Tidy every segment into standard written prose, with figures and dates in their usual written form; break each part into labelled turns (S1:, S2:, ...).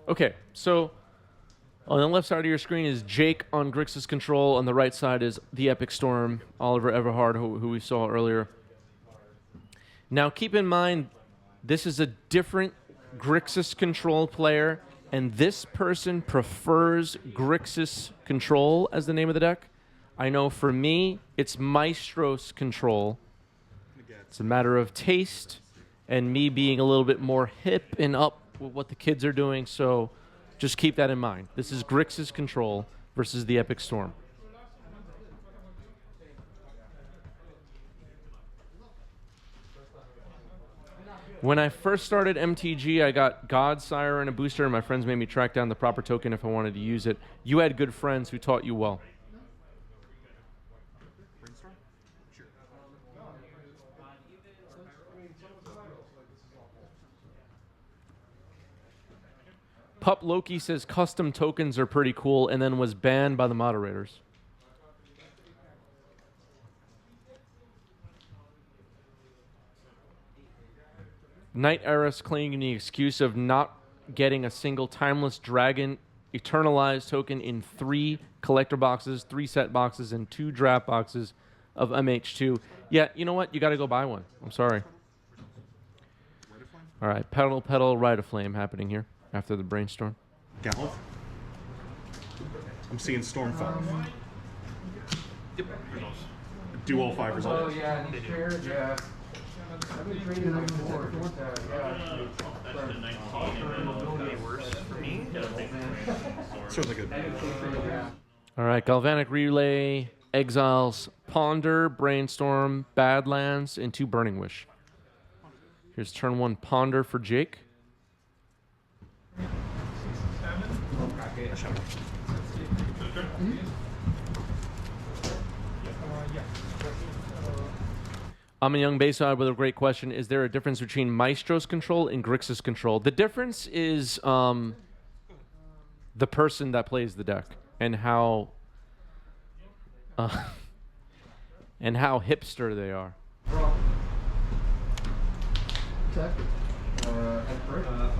S1: Okay, so on the left side of your screen is Jake on Grixis control. On the right side is the Epic Storm, Oliver Everhard, who we saw earlier. Now, keep in mind, this is a different Grixis control player, and this person prefers Grixis control as the name of the deck. I know for me, it's Maestros control. It's a matter of taste and me being a little bit more hip and up with what the kids are doing, so just keep that in mind. This is Grixis control versus the Epic Storm. When I first started MTG, I got Godsire and a booster, and my friends made me track down the proper token if I wanted to use it. You had good friends who taught you well. Pup Loki says custom tokens are pretty cool and then was banned by the moderators. Night Eris claiming the excuse of not getting a single Timeless Dragon Eternalized token in 3 collector boxes, 3 set boxes, and 2 draft boxes of MH2. Yeah, you know what? You got to go buy one. I'm sorry. All right, pedal, ride a flame happening here after the brainstorm.
S2: Galv. I'm seeing Stormfall.
S3: Yep.
S2: Do all 5 results.
S4: Oh, yeah, he's scared, yeah. I've been trading them before.
S3: Worse for me.
S2: Certainly good.
S1: All right, Galvanic Relay, Exiles, Ponder, Brainstorm, Badlands, and 2 Burning Wish. Here's turn 1 Ponder for Jake. I'm a young Bayside with a great question. Is there a difference between Maestro's control and Grixis control? The difference is the person that plays the deck and how hipster they are.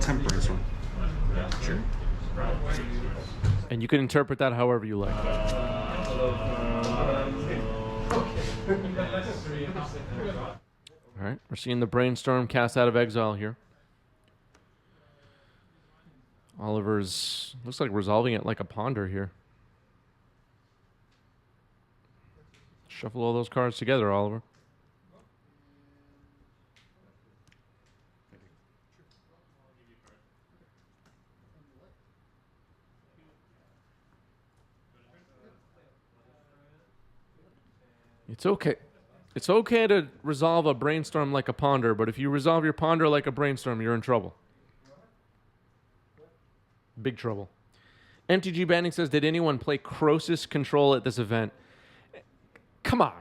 S2: Temperance one. Sure.
S1: And you can interpret that however you like. All right, we're seeing the Brainstorm cast out of exile here. Oliver's looks like resolving it like a Ponder here. Shuffle all those cards together, Oliver. It's okay. It's okay to resolve a Brainstorm like a Ponder, but if you resolve your Ponder like a Brainstorm, you're in trouble. Big trouble. MTG Banning says, did anyone play Crosis control at this event? Come on.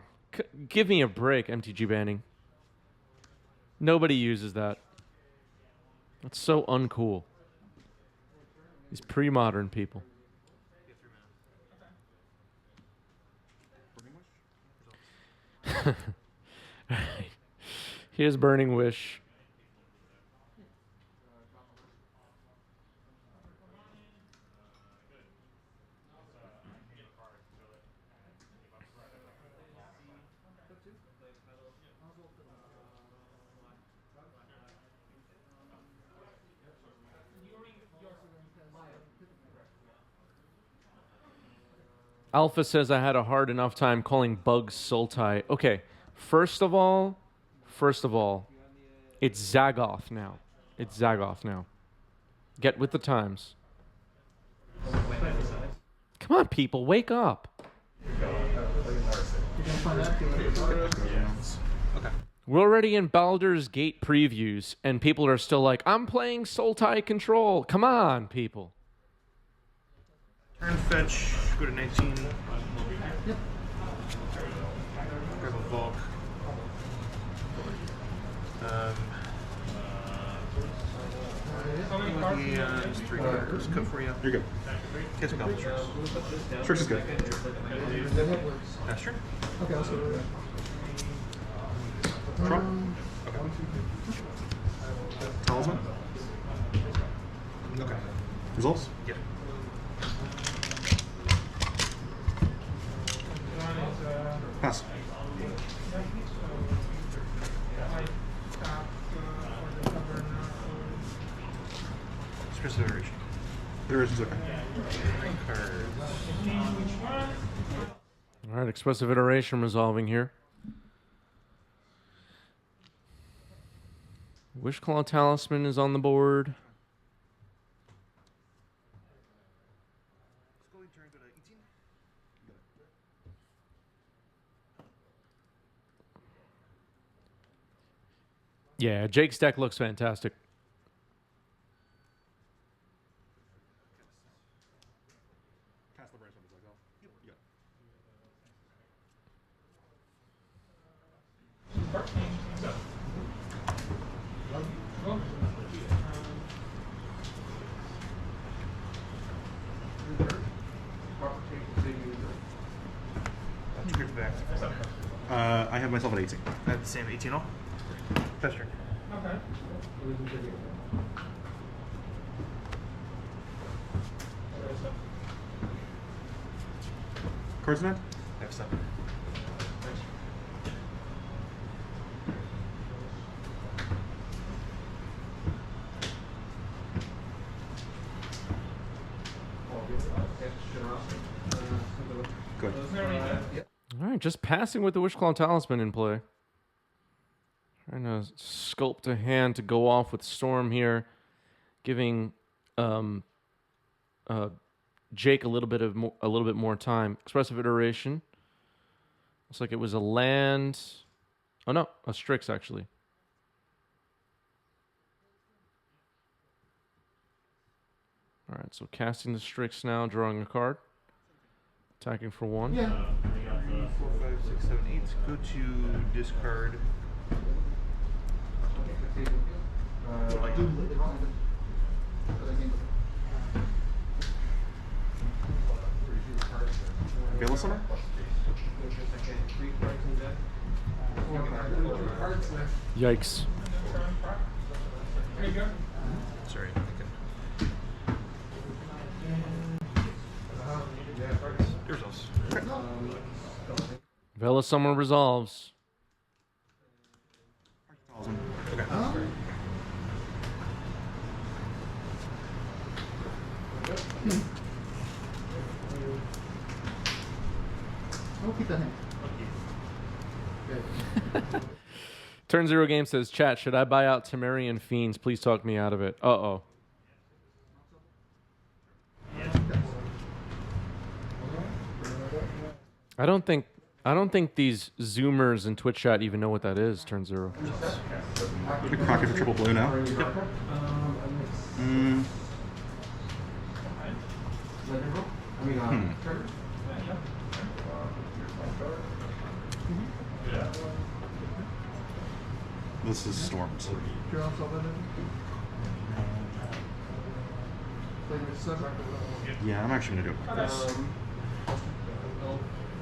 S1: Give me a break, MTG Banning. Nobody uses that. That's so uncool. These pre-modern people. Here's Burning Wish. Alpha says I had a hard enough time calling bugs Sultai. Okay, first of all, it's Zagoth now. It's Zagoth now. Get with the times. Come on, people, wake up.
S2: Okay.
S1: We're already in Baldur's Gate previews, and people are still like, I'm playing Sultai Control. Come on, people.
S3: Turn fetch, go to 19. Yep. Grab a Volk. It's 3 cards. Cut for you.
S2: You're good.
S3: Get some Goblin Strix.
S2: Strix is good.
S3: Pass turn.
S4: Okay, I'll see what
S2: Trump. Okay. Talisman.
S3: Okay.
S2: Results?
S3: Yeah.
S2: Pass.
S3: Expressive iteration.
S2: Iteration's okay.
S3: Cards.
S1: All right, expressive iteration resolving here. Wishclaw Talisman is on the board. Yeah, Jake's deck looks fantastic.
S2: Cast the brace on his exile. Yep.
S3: Two cards back.
S2: I have myself at 18.
S3: I have the same 18 all. Pass turn.
S2: Cards in hand?
S3: I have 7.
S2: Good.
S1: All right, just passing with the Wishclaw Talisman in play. Trying to sculpt a hand to go off with Storm here, giving Jake a little bit more time. Expressive iteration. Looks like it was a land. Oh no, a Strix actually. All right, so casting the Strix now, drawing a card, attacking for 1.
S4: Yeah.
S3: 3, 4, 5, 6, 7, 8. Go to discard.
S2: Veil Summer?
S1: Yikes.
S3: Sorry, I'm thinking. Results.
S1: Vela Summer resolves.
S3: Okay.
S4: I'll keep that hand.
S1: Turn Zero Game says, chat, should I buy out Temerian Fiends? Please talk me out of it. Uh-oh. I don't think these Zoomers in Twitch chat even know what that is, Turn Zero.
S2: We crack it for triple blue now. This is Storms. Yeah, I'm actually gonna do it like this.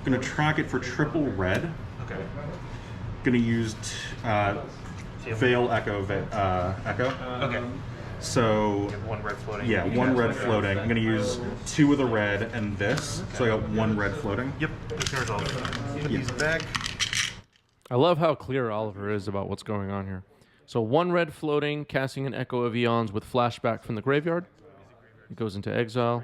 S2: Gonna track it for triple red.
S3: Okay.
S2: Gonna use Veil Echo. Echo.
S3: Okay.
S2: So
S3: You have 1 red floating.
S2: yeah, 1 red floating. I'm gonna use 2 of the red and this. So I got 1 red floating.
S3: Yep. That's your result. Put these back.
S1: I love how clear Oliver is about what's going on here. So 1 red floating, casting an Echo of Eons with flashback from the graveyard. It goes into exile.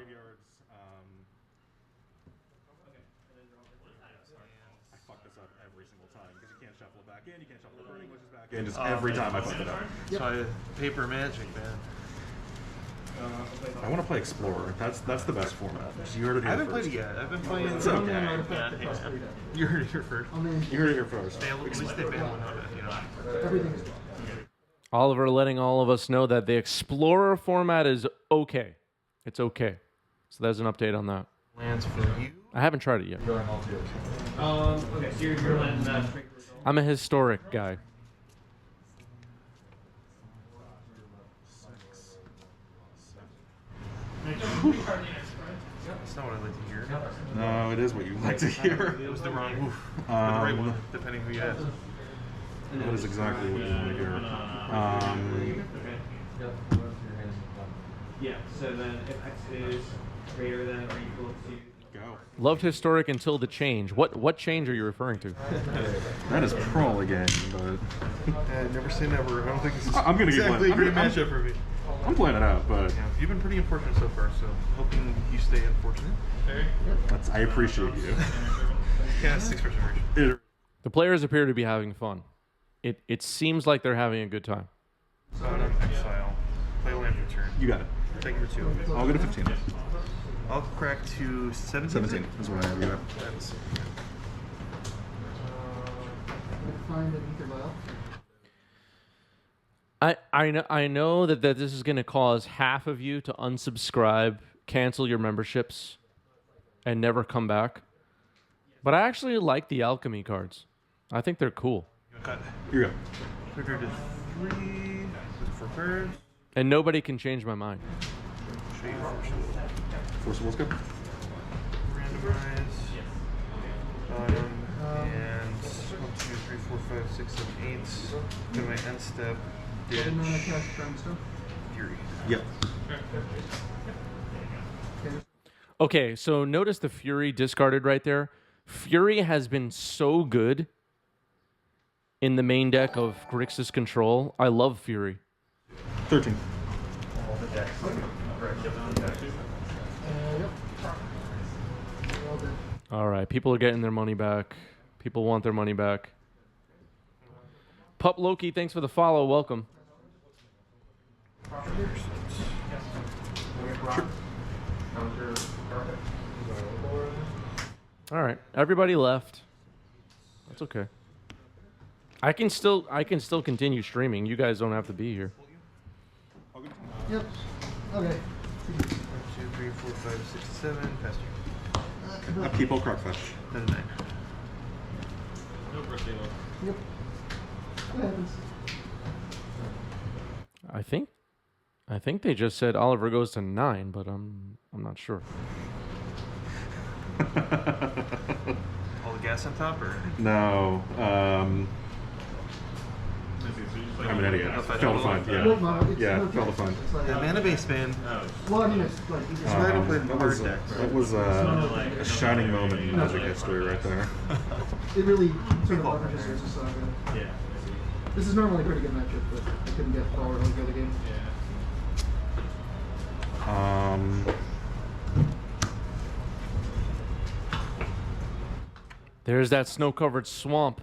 S2: I fuck this up every single time because you can't shuffle it back in, you can't shuffle the burning wishes back in. Just every time I fuck it up.
S3: So paper magic, man.
S2: I want to play Explorer. That's the best format. You heard it
S3: I
S2: here
S3: haven't played
S2: first.
S3: it yet. I've been playing.
S2: It's okay.
S3: Yeah. You heard it here first.
S2: You heard it here first.
S3: At least they banned one of it, you know.
S4: Everything is
S1: Oliver letting all of us know that the Explorer format is okay. It's okay. So there's an update on that.
S3: Lands for you.
S1: I haven't tried it yet.
S5: Okay, so you're letting
S1: I'm a historic guy.
S3: That's not what I like to hear.
S2: No, it is what you like to hear.
S3: It was the wrong move. Or the right one, depending who you ask.
S2: That is exactly what you want to hear.
S5: Yeah. So then, if X is greater than or equal to.
S2: Go.
S1: Loved historic until the change. What change are you referring to?
S2: That is Prawl again, but
S3: Never say never. I don't think this is
S2: I'm gonna get
S3: exactly
S2: one.
S3: a great matchup for me.
S2: I'm playing it out, but
S3: Yeah, you've been pretty unfortunate so far, so hoping you stay unfortunate.
S2: I appreciate you.
S3: Cast 6 restoration.
S1: The players appear to be having fun. It seems like they're having a good time.
S3: Bottom, exile. Play land for turn.
S2: You got it.
S3: Take it for 2.
S2: I'll go to 15.
S3: I'll crack to 17.
S2: 17 is what I have you at.
S3: That's
S4: Find an ether vial.
S1: I know that this is going to cause half of you to unsubscribe, cancel your memberships, and never come back. But I actually like the alchemy cards. I think they're cool.
S3: cut.
S2: Here you go.
S3: Trigger to 3. With 4 cards.
S1: And nobody can change my mind.
S3: Show you Forcible.
S2: Forcible's good.
S3: Randomize. Bottom. And 1, 2, 3, 4, 5, 6, 7, 8. Go to my end step.
S4: Didn't want to
S3: Ditch.
S4: cast Brimstone.
S3: Fury.
S2: Yep.
S4: Okay.
S1: Okay, so notice the Fury discarded right there. Fury has been so good in the main deck of Grixis Control. I love Fury.
S2: 13.
S4: Yep. Well done.
S1: All right, people are getting their money back. People want their money back. Pup Loki, thanks for the follow. Welcome. All right, everybody left. That's okay. I can still continue streaming. You guys don't have to be here.
S4: Yep. Okay.
S3: 1, 2, 3, 4, 5, 6, 7. Pass turn.
S2: Upkeep, I'll Croc Fetch.
S3: That's a 9.
S5: No birthday love.
S4: Yep. What happens?
S1: I think they just said Oliver goes to 9, but I'm not sure.
S3: All the gas on top, or?
S2: No. I'm an idiot. Fail to find.
S4: No,
S2: Yeah.
S4: no, it's
S2: Yeah,
S4: no
S2: fail to
S4: text.
S2: find.
S4: It's like,
S3: The mana base band.
S4: well, I mean, it's like
S3: It's why I don't play the hard deck.
S2: That was a shining moment in Magic history right there.
S4: it really sort of
S3: Call
S4: leverages
S3: players.
S4: the saga.
S5: Yeah.
S4: This is normally a pretty good matchup, but I couldn't get power like the other game.
S1: There's that snow-covered swamp.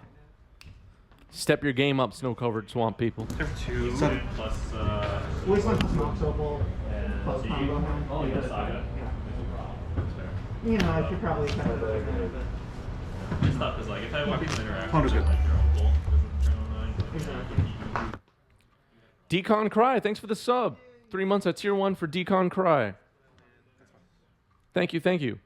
S1: Step your game up, snow-covered swamp people.
S3: There 2.
S2: Seven.
S5: Plus,
S4: Wasteland plus Mox Opal
S5: and
S4: plus
S5: so
S4: combo.
S5: oh, yeah, Saga.
S4: You know, I should probably kind of
S5: It's tough because, like, if I want to interact
S2: Ponder's
S5: with,
S2: good.
S5: like, your uncle, doesn't turn on 9.
S4: Exactly.
S1: Decon Cry, thanks for the sub. 3 months at tier 1 for Decon Cry. Thank you, thank you.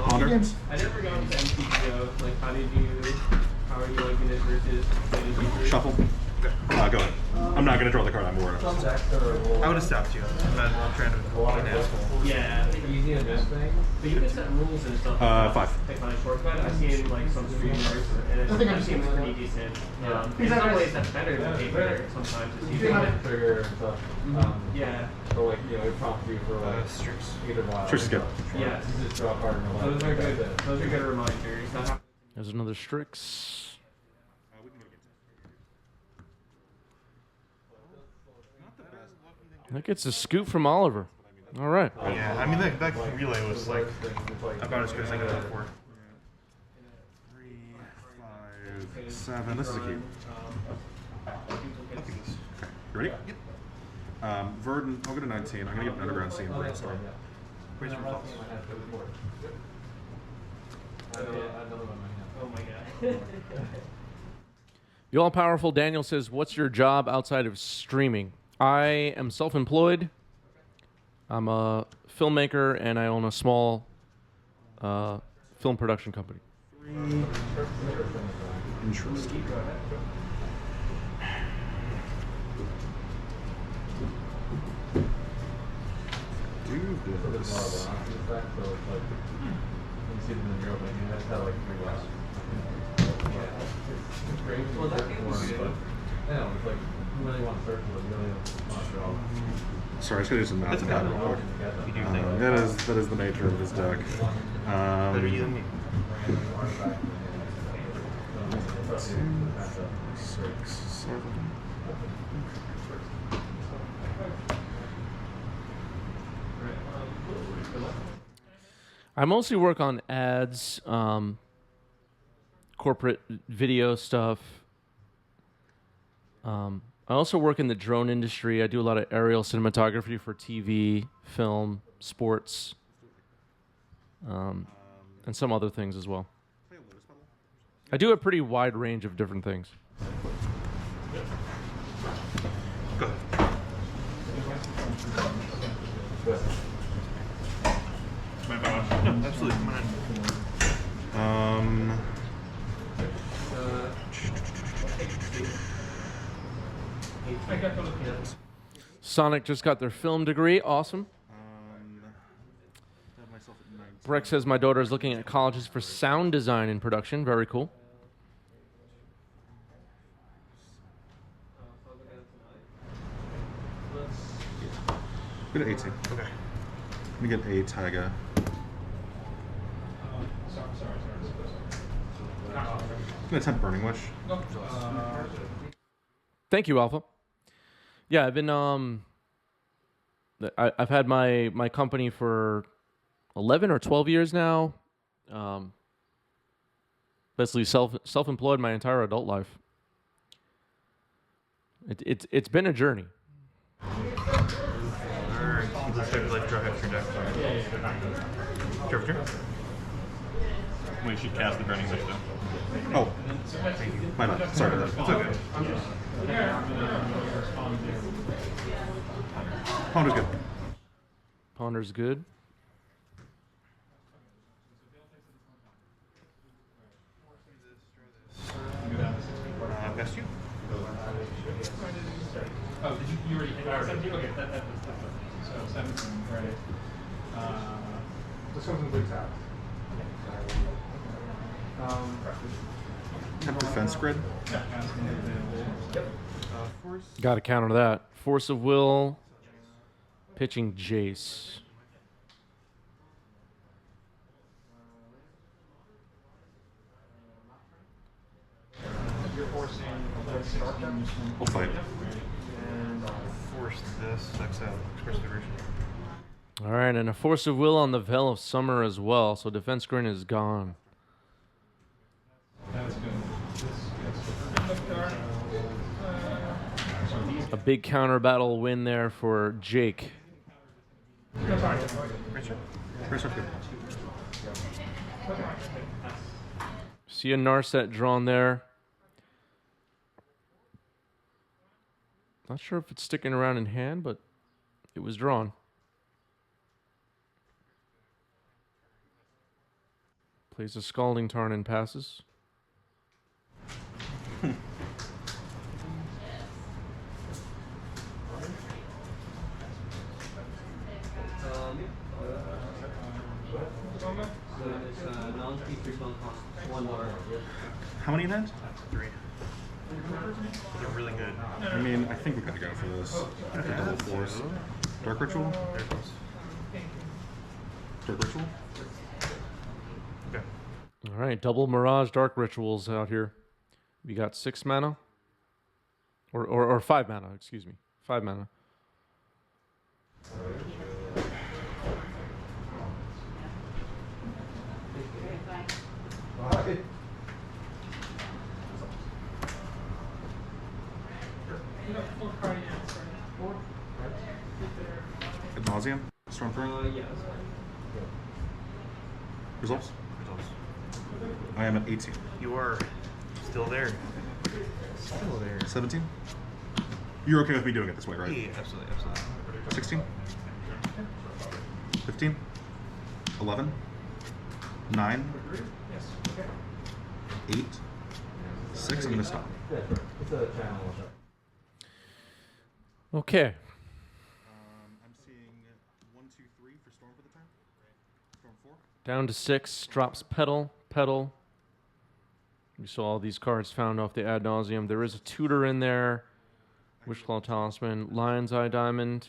S2: Ponder.
S5: I never got into MTG. Like, how are you liking it versus
S2: Shuffle. Go ahead. I'm not going to draw the card I'm aware of.
S3: I would have stopped you. I'm not trying to be an asshole.
S5: Yeah, you need a best thing. But you can set rules and stuff.
S2: 5.
S5: Pick my shortcut. I've seen like some streamers, and
S4: I think I've
S5: it
S4: seen
S5: seems
S4: that.
S5: pretty decent. In
S4: Exactly.
S5: some ways, that's better than paper. Sometimes it's
S4: You
S5: easier.
S4: think
S6: Trigger and stuff.
S5: Yeah,
S6: Or like, you know, it prompts you for like
S3: Strix.
S6: either while.
S2: Strix is good.
S5: yeah.
S6: You just draw a card and a
S5: Those are good. Those are good reminders. That happens.
S1: There's another Strix. That gets a scoop from Oliver. All right.
S3: Yeah, I mean, that relay was like about as good as I could hope for.
S2: 3, 5, 7. This is a key.
S3: Look at this.
S2: You ready? Yep. Verdant, I'll go to 19. I'm going to get an underground scene for this storm.
S3: Raise results.
S5: Oh my god.
S1: The all-powerful Daniel says, what's your job outside of streaming? I am self-employed. I'm a filmmaker, and I own a small film production company.
S2: 3. Interesting. Do this.
S5: Well, that game was good.
S6: like, who really want to search for it? You really want to draw.
S2: Sorry, I just gotta do some math on that real quick.
S3: You do think
S2: That is the nature of this deck.
S3: better you than me.
S2: 2, 6, 7.
S1: I mostly work on ads, corporate video stuff. I also work in the drone industry. I do a lot of aerial cinematography for TV, film, sports, and some other things as well. I do a pretty wide range of different things.
S3: Go ahead.
S2: My bad.
S3: No, absolutely. Come on in.
S5: I got Filipinos.
S1: Sonic just got their film degree. Awesome.
S2: Have myself at 19.
S1: Breck says my daughter is looking at colleges for sound design and production. Very cool.
S2: Go to 18.
S3: Okay.
S2: Let me get a Taiga. I'm gonna attempt Burning Wish.
S1: Thank you, Alpha. Yeah, I've been I've had my company for 11 or 12 years now. Basically self-employed my entire adult life. It's been a journey.
S3: Alright. Let's have like draw half your deck. Turn.
S2: We should cast the Burning Wish though. Oh, my bad. Sorry about that. It's okay. Ponder's good.
S1: Ponder's good.
S3: Best you.
S5: Oh, did you already hit 17? Okay, that's so 17, right?
S4: This comes in big tab.
S2: Have defense grid.
S3: Force.
S1: Got to counter that. Force of Will. Pitching Jace.
S4: You're forcing a start them.
S2: We'll fight.
S3: And force this. Exile. Express diversion.
S1: All right, and a Force of Will on the Veil of Summer as well. So defense grid is gone.
S5: That's good.
S1: A big counter battle win there for Jake.
S2: First good.
S1: See a Narset drawn there. Not sure if it's sticking around in hand, but it was drawn. Plays a Scalding Tarn and passes.
S2: How many then?
S3: 3. They're really good.
S2: I mean, I think we gotta go for this. Double Force. Dark Ritual?
S3: There it goes.
S2: Dark Ritual?
S3: Okay.
S1: All right, double Mirage Dark Rituals out here. We got 6 mana. Or 5 mana, excuse me. 5 mana.
S2: Ad nauseam? Stormthrower?
S5: Yeah.
S2: Results?
S3: Results.
S2: I am at 18.
S3: You are still there. Still there.
S2: 17? You're okay with me doing it this way, right?
S3: Yeah, absolutely, absolutely.
S2: 16? 15? 11? 9? 8? 6? I'm going to stop.
S6: Yeah, sure. It's a channel.
S1: Okay.
S2: I'm seeing 1, 2, 3 for Storm for the turn. Storm 4.
S1: Down to 6. Drops Petal. Petal. We saw all these cards found off the Ad Nauseam. There is a tutor in there. Wishclaw Talisman, Lion's Eye Diamond.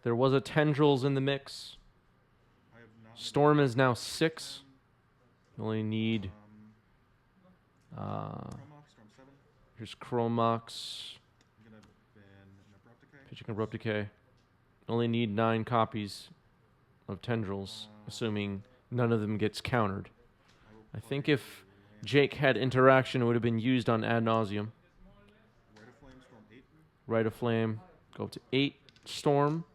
S1: There was a Tendrils in the mix.
S2: I have not.
S1: Storm is now 6. You only need.
S2: Chromox, Storm 7.
S1: Here's Chromox.
S2: I'm gonna ban an Abrupt Decay.
S1: Pitching Abrupt Decay. Only need 9 copies of Tendrils, assuming none of them gets countered. I think if Jake had interaction, it would have been used on Ad Nauseum.
S2: Rite of Flame, Storm 8.
S1: Rite of Flame. Go up to 8. Storm.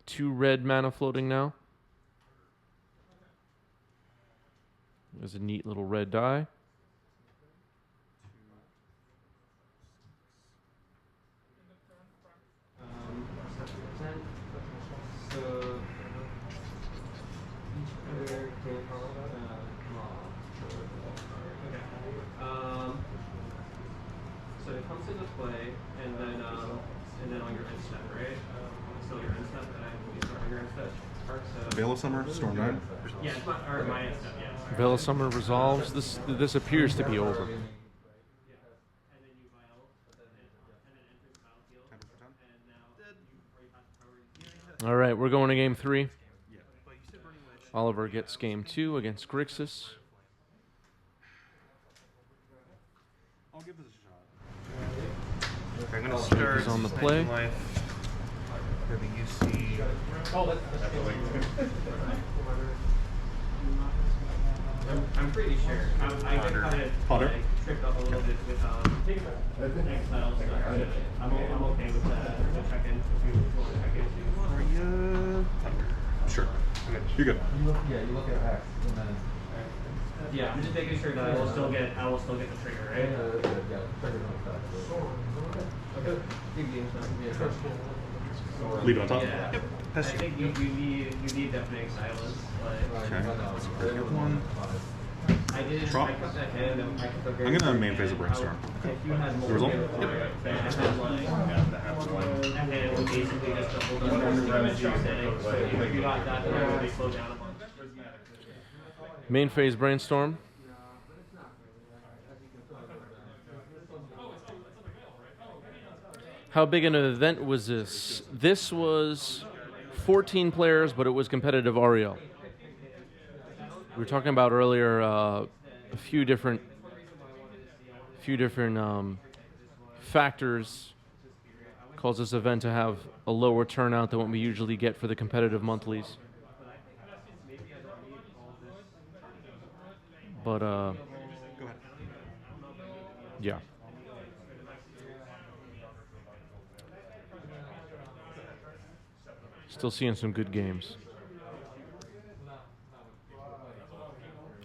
S1: 2 red mana floating now. There's a neat little red die.
S5: So so it comes into play, and then on your end step, right? Still your end step, and I will be starting your end step. So
S2: Veil of Summer, Storm 9.
S5: yeah, it's my end step. Yeah.
S1: Veil of Summer resolves. This appears to be over.
S5: And then you vial, and then enter the battlefield,
S2: 10 for 10.
S5: and now you already pass the power.
S1: All right, we're going to game 3.
S2: Yeah.
S1: Oliver gets game 2 against Grixis.
S2: I'll give this a shot.
S3: Okay, I'm gonna start.
S1: is on the play.
S3: Life for the UC.
S5: I'm pretty sure. I get kind of
S2: Potter.
S5: like, tripped up a little bit with Exile stuff. I'm okay with that. We'll check in if you want to check in.
S3: Are you Thunder?
S2: Sure. You're good.
S6: You look at X, and then
S5: Yeah, I'm just making sure that I will still get the trigger, right?
S6: trigger no effect. Okay. Big games now.
S2: Leave it on top.
S5: Yeah.
S2: Yep.
S5: I think you need definite silence. Like,
S2: Okay.
S3: That's a pretty good one.
S5: I didn't.
S2: Drop.
S5: I cut that hand. I cut the very
S2: I'm gonna
S5: first
S2: main phase a
S5: hand.
S2: Brainstorm.
S5: If you had more
S2: result?
S5: hand, I had like that hand would basically just hold on to the damage you're setting. So if you got that, then it would slow down a bunch.
S1: Main phase Brainstorm. How big an event was this? This was 14 players, but it was competitive REL. We were talking about earlier a few different factors cause this event to have a lower turnout than what we usually get for the competitive monthlies. But
S2: Go ahead.
S1: yeah. Still seeing some good games.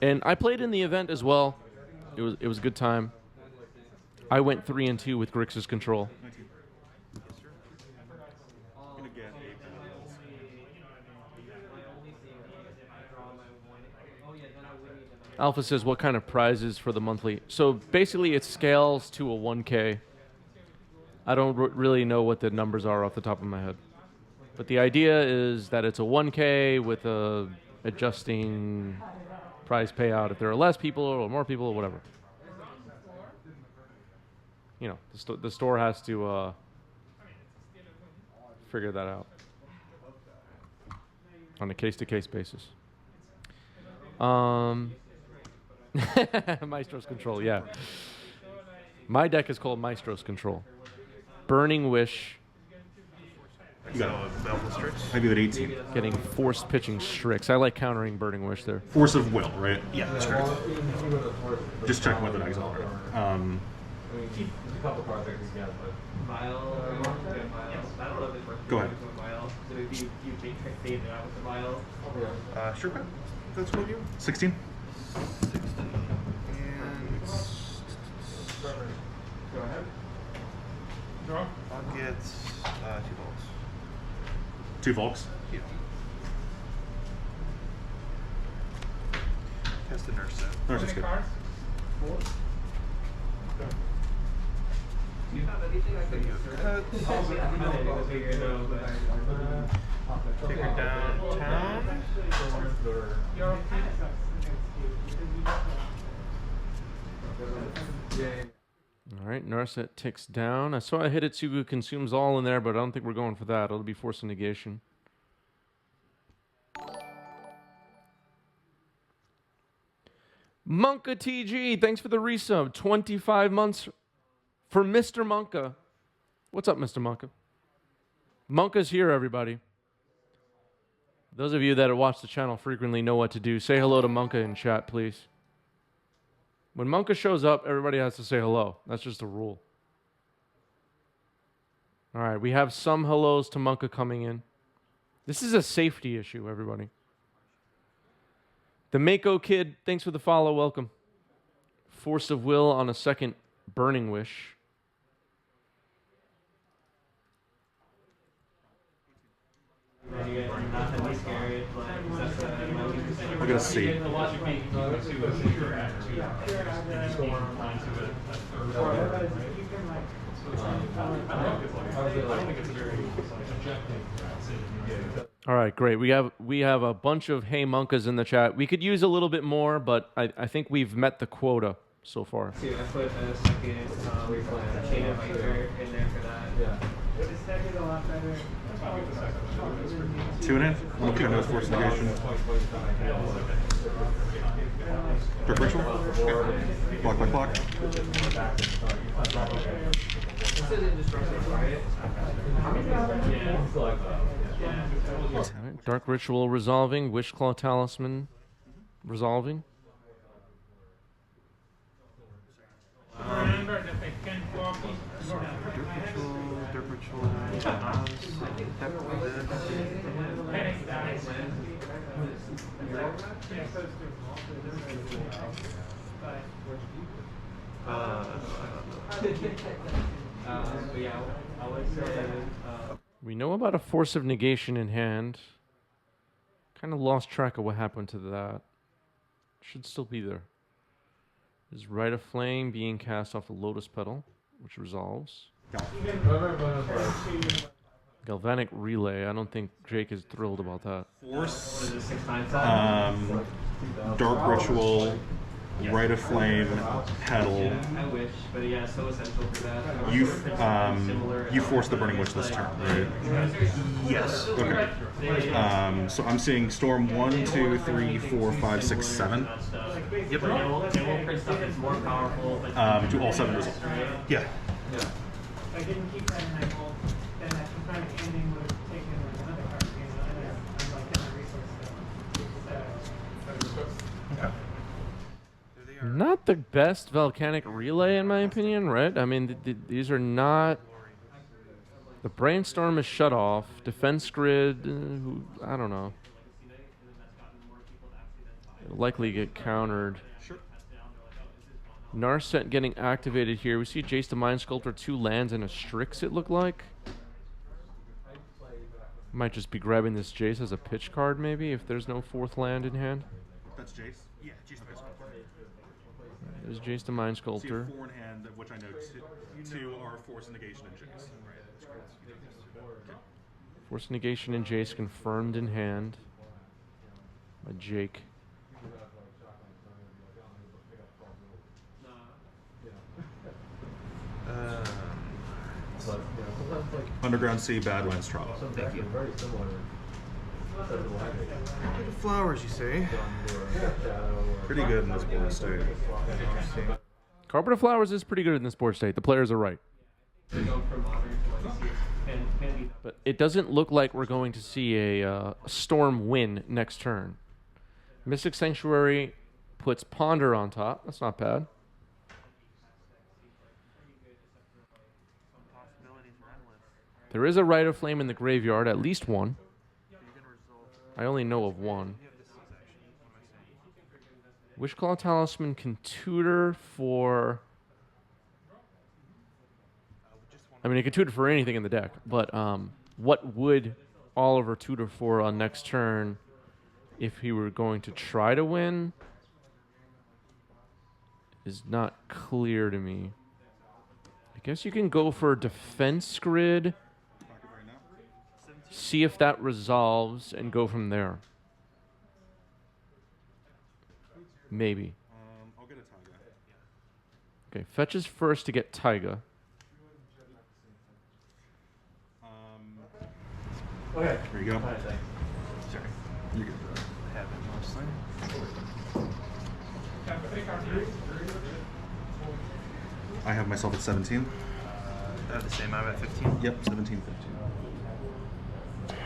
S1: And I played in the event as well. It was a good time. I went 3-2 with Grixis control.
S2: 19. I'm gonna get
S1: Alpha says, what kind of prizes for the monthly? So basically it scales to a 1K. I don't really know what the numbers are off the top of my head. But the idea is that it's a 1K with a adjusting prize payout if there are less people or more people or whatever. You know, the store has to figure that out on a case-to-case basis. Maestro's Control, yeah. My deck is called Maestro's Control. Burning Wish.
S2: You got it.
S3: Belfast Strix.
S2: I do it 18.
S1: Getting forced pitching Strix. I like countering Burning Wish there.
S2: Force of Will, right?
S3: Yeah, that's correct.
S2: Just checking whether it's exile.
S6: I mean, there's a couple cards I can get, but
S5: Vial or vial. I don't know if it's worth
S2: Go ahead.
S5: with vial. So if you fade it out with the vial.
S3: Sure, bet. That's what you.
S2: 16.
S3: 16. And
S5: Go ahead.
S3: I'll get 2 volts.
S2: 2 Volks.
S3: Yeah. Cast the nurse set.
S2: Nurse is good.
S5: Do you have anything I could use?
S3: Take her downtown.
S1: All right, Narset ticks down. I saw a Hidetsugu consumes all in there, but I don't think we're going for that. It'll be Force of Negation. Monka TG, thanks for the resub. 25 months for Mr. Monka. What's up, Mr. Monka? Monka's here, everybody. Those of you that watch the channel frequently know what to do. Say hello to Monka in chat, please. When Monka shows up, everybody has to say hello. That's just a rule. All right, we have some hellos to Monka coming in. This is a safety issue, everybody. The Mako Kid, thanks for the follow. Welcome. Force of Will on a second Burning Wish.
S2: We're gonna see.
S1: All right, great. We have a bunch of Hey Monkas in the chat. We could use a little bit more, but I think we've met the quota so far.
S5: See, I put a second chain of fighter in there for that. Yeah.
S4: This deck is a lot better.
S2: Tune in. Look at those Force Negation. Dark Ritual. Block.
S5: This is indestructible, right?
S1: All right, Dark Ritual resolving. Wishclaw Talisman resolving.
S4: Remember the second copy.
S3: Dark Ritual.
S5: Yeah, I would say.
S1: We know about a Force of Negation in hand. Kind of lost track of what happened to that. Should still be there. Is Rite of Flame being cast off the Lotus Petal, which resolves. Galvanic Relay. I don't think Jake is thrilled about that.
S2: Force. Dark Ritual. Rite of Flame. Petal.
S5: I wish, but yeah, so essential for that.
S2: You force the Burning Wish this turn, right?
S3: Yes.
S2: Okay. So I'm seeing Storm 1, 2, 3, 4, 5, 6, 7.
S3: Yep.
S5: They will print stuff that's more powerful. But
S2: To all 7 results. Yeah.
S4: If I didn't keep that in my hold, then that concurrent ending would have taken another card game, and I'm like in a resource still.
S2: Okay.
S1: Not the best Volcanic Relay, in my opinion, right? I mean, these are not... The Brainstorm is shut off. Defense Grid, I don't know. It'll likely get countered.
S2: Sure.
S1: Narset getting activated here. We see Jace the Mind Sculptor, 2 lands and a Strix, it looked like. Might just be grabbing this Jace as a pitch card, maybe, if there's no 4th land in hand.
S2: That's Jace? Yeah, Jace the Mind Sculptor.
S1: There's Jace the Mind
S2: See
S1: Sculptor.
S2: 4 in hand, of which I know 2 are Force of Negation and Jace.
S1: Force Negation and Jace confirmed in hand by Jake.
S2: Underground Sea, Badlands Trial.
S3: Thank you. Look at flowers, you say?
S2: Pretty good in this board state.
S1: Carpet of Flowers is pretty good in this board state. The players are right. But it doesn't look like we're going to see a Storm win next turn. Mystic Sanctuary puts Ponder on top. That's not bad. There is a Rite of Flame in the graveyard, at least one. I only know of one. Wishclaw Talisman can tutor for... I mean, it can tutor for anything in the deck, but what would Oliver tutor for on next turn if he were going to try to win is not clear to me. I guess you can go for Defense Grid, see if that resolves, and go from there. Maybe.
S2: I'll get a Tiger.
S1: Okay, fetches first to get Taiga.
S6: Okay.
S2: There you go.
S6: Alright, thanks.
S3: Sorry.
S2: You're good.
S3: Have it mostly.
S2: I have myself at 17.
S3: They're the same. I'm at 15.
S2: Yep, 17, 15.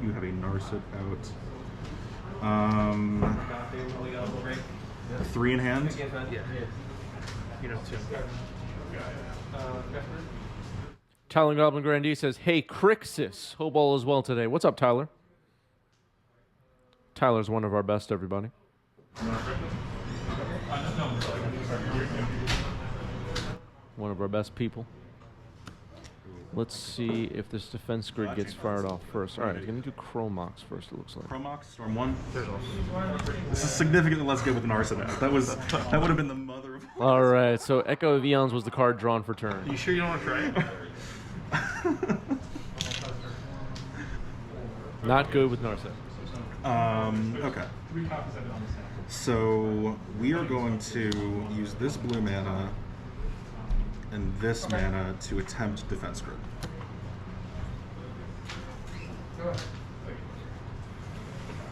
S2: You have a Narset out. 3 in hand.
S3: Yeah. You know, 2.
S1: Tyler Goblin Grandee says, "Hey, Grixis. Hope all is well today." What's up, Tyler? Tyler's one of our best, everybody. One of our best people. Let's see if this defense grid gets fired off first. All right, he's going to do Chromox first, it looks like.
S2: Chromox, Storm 1.
S3: There's also.
S2: This is significantly less good with an Narset out. That would have been the mother of.
S1: All right, so Echo of Eons was the card drawn for turn.
S3: You sure you don't want to try it?
S1: Not good with Narset.
S2: Okay. So we are going to use this blue mana and this mana to attempt defense grid.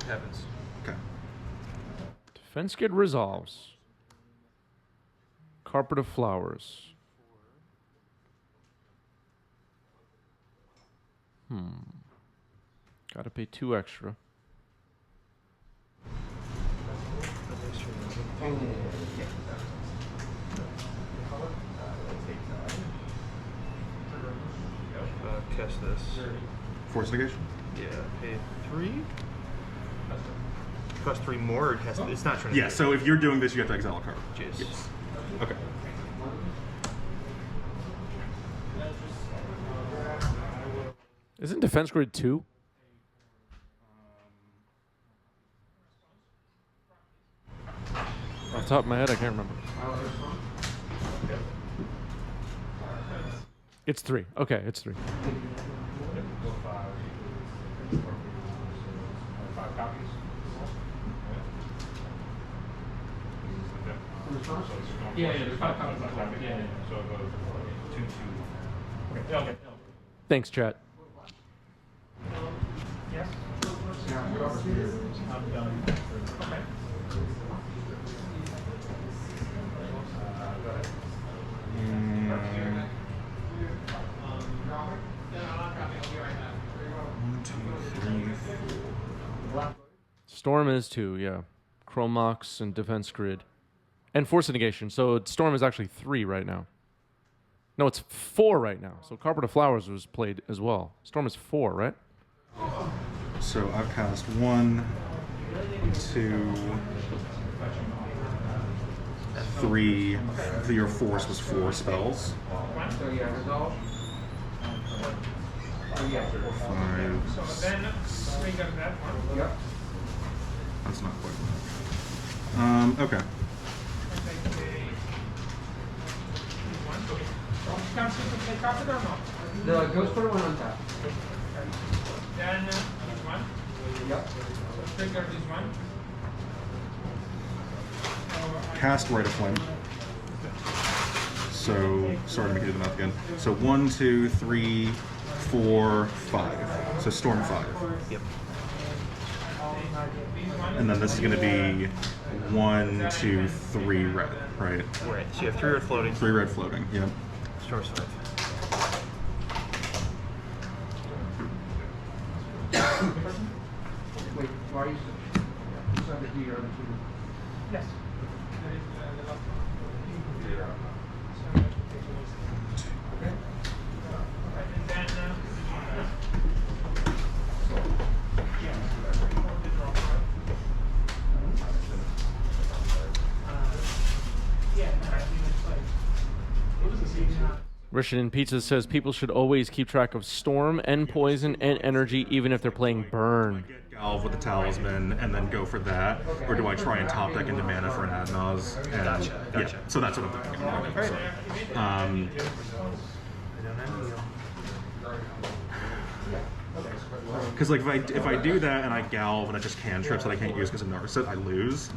S3: Happens.
S2: Okay.
S1: Defense grid resolves. Carpet of Flowers. Gotta pay 2 extra.
S3: Cast this.
S2: Force negation?
S3: Yeah, pay 3. Cost 3 more. It has to, it's not trying to.
S2: Yeah, so if you're doing this, you have to exile a card.
S3: Jeez.
S2: Yes. Okay.
S1: Isn't defense grid 2? Off the top of my head, I can't remember. It's 3. Okay, it's 3.
S5: Yeah, there's 5 copies. Yeah.
S6: So it goes 2-2. Okay.
S1: Thanks, chat.
S4: Yes?
S1: Storm is 2, yeah. Chromox and defense grid. And force negation. So Storm is actually 3 right now. No, it's 4 right now. So Carpet of Flowers was played as well. Storm is 4, right?
S2: So I've cast 1, 2, 3. Your force was 4 spells. 5.
S4: Then we got that one.
S6: Yep.
S2: That's not quite enough. Okay.
S4: Comes to play carpet or not?
S6: The ghost card went on tap.
S4: Then this one.
S6: Yep.
S4: Trigger this one.
S2: Cast Rite of Flame. So, sorry to make you do the math again. So 1, 2, 3, 4, 5. So Storm 5.
S3: Yep.
S2: And then this is going to be 1, 2, 3 red, right?
S3: Right. So you have 3 red floating.
S2: 3 red floating, yep.
S3: Storm's 5.
S6: Wait, why are you still have to do your other 2?
S4: Yes. There is the last one.
S6: Okay.
S4: And then
S1: Rishin Pizza says people should always keep track of Storm and Poison and Energy even if they're playing Burn.
S2: Get Galv with the Talisman and then go for that, or do I try and top deck into mana for an Adnaz? And,
S3: Gotcha.
S2: Yeah, so that's what I'm thinking. Okay, so, because like if I do that and I Galv and I just cantrips that I can't use because of Narset, I lose.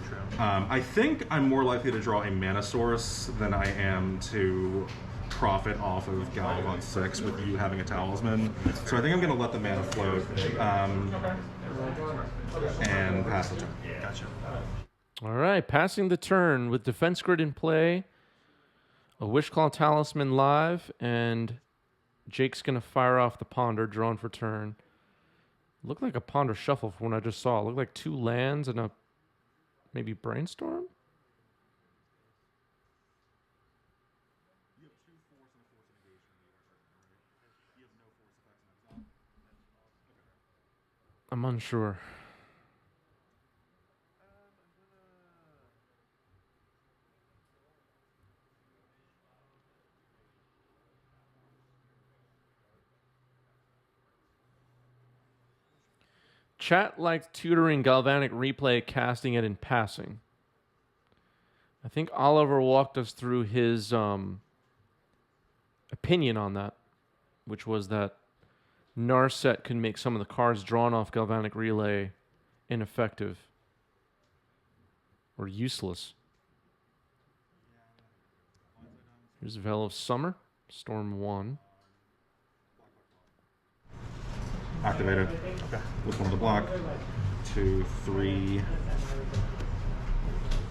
S3: True.
S2: I think I'm more likely to draw a mana source than I am to profit off of Galv on 6 with you having a talisman. So I think I'm going to let the mana float and pass the turn.
S3: Gotcha.
S1: All right, passing the turn with Defense Grid in play, a Wishclaw Talisman live, and Jake's going to fire off the Ponder, drawn for turn. Looked like a Ponder Shuffle from what I just saw. It looked like 2 lands and a maybe Brainstorm? I'm unsure. Chat liked tutoring Galvanic Replay, casting it and passing. I think Oliver walked us through his opinion on that, which was that Narset can make some of the cards drawn off Galvanic Relay ineffective or useless. Here's Veil of Summer, Storm 1.
S2: Activated. Okay. With one of the block. 2, 3.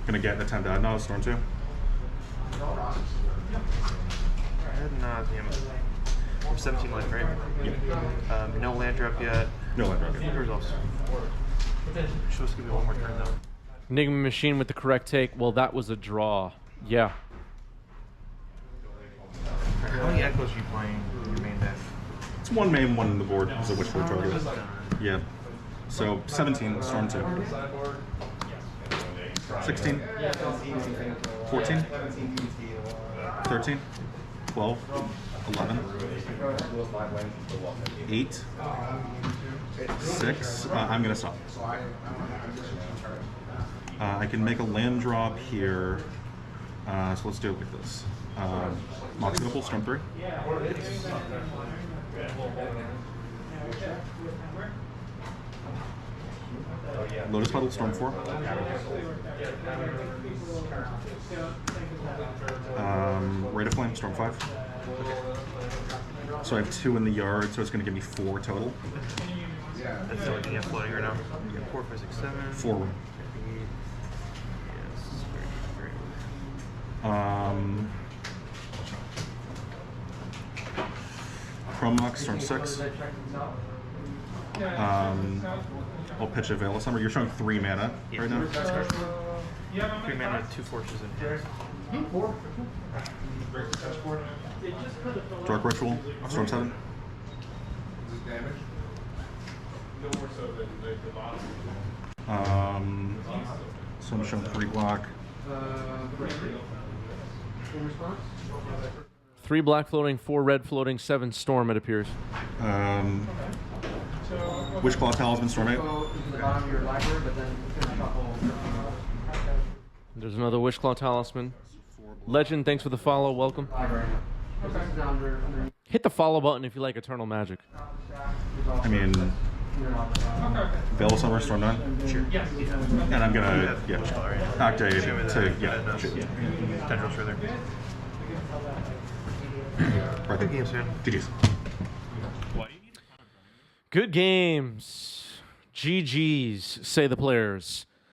S2: Gonna get the 10 dead now, Storm 2.
S3: Ad nauseam. I'm 17 life, right?
S2: Yep.
S3: No land drop yet.
S2: No land drop yet.
S3: Resolves. Should just give me one more turn though.
S1: Enigma Machine with the correct take. Well, that was a draw. Yeah.
S3: How many echoes are you playing in your main deck?
S2: It's 1 main, 1 in the board. Is a wishful target. Yeah. So 17, Storm 2. 16. 14. 13. 12. 11. 8. 6. I'm going to stop. I can make a land drop here. So let's do it like this. Mox Nipple, Storm 3. Lotus Petal, Storm 4. Rate of Flame, Storm 5. So I have 2 in the yard, so it's going to give me 4 total.
S3: That's still looking at floating right now. 4, 5, 6, 7.
S2: 4. Chrome Mox, Storm 6. I'll pitch a Veil of Summer. You're showing 3 mana right now.
S3: 3 mana, 2 forces in hand.
S2: Dark Ritual, Storm 7. So I'm showing 3 block.
S1: 3 black floating, 4 red floating, 7 storm, it appears.
S2: Wishclaw Talisman, Storm 8.
S1: There's another Wishclaw Talisman. Legend, thanks for the follow. Welcome. Hit the follow button if you like Eternal Magic.
S2: I mean, Veil of Summer, Storm 9.
S3: Sure.
S2: And I'm gonna, activate to,
S3: Potential for there.
S2: Right
S3: Good games, man.
S2: GG's.
S1: Good games. GG's, say the players.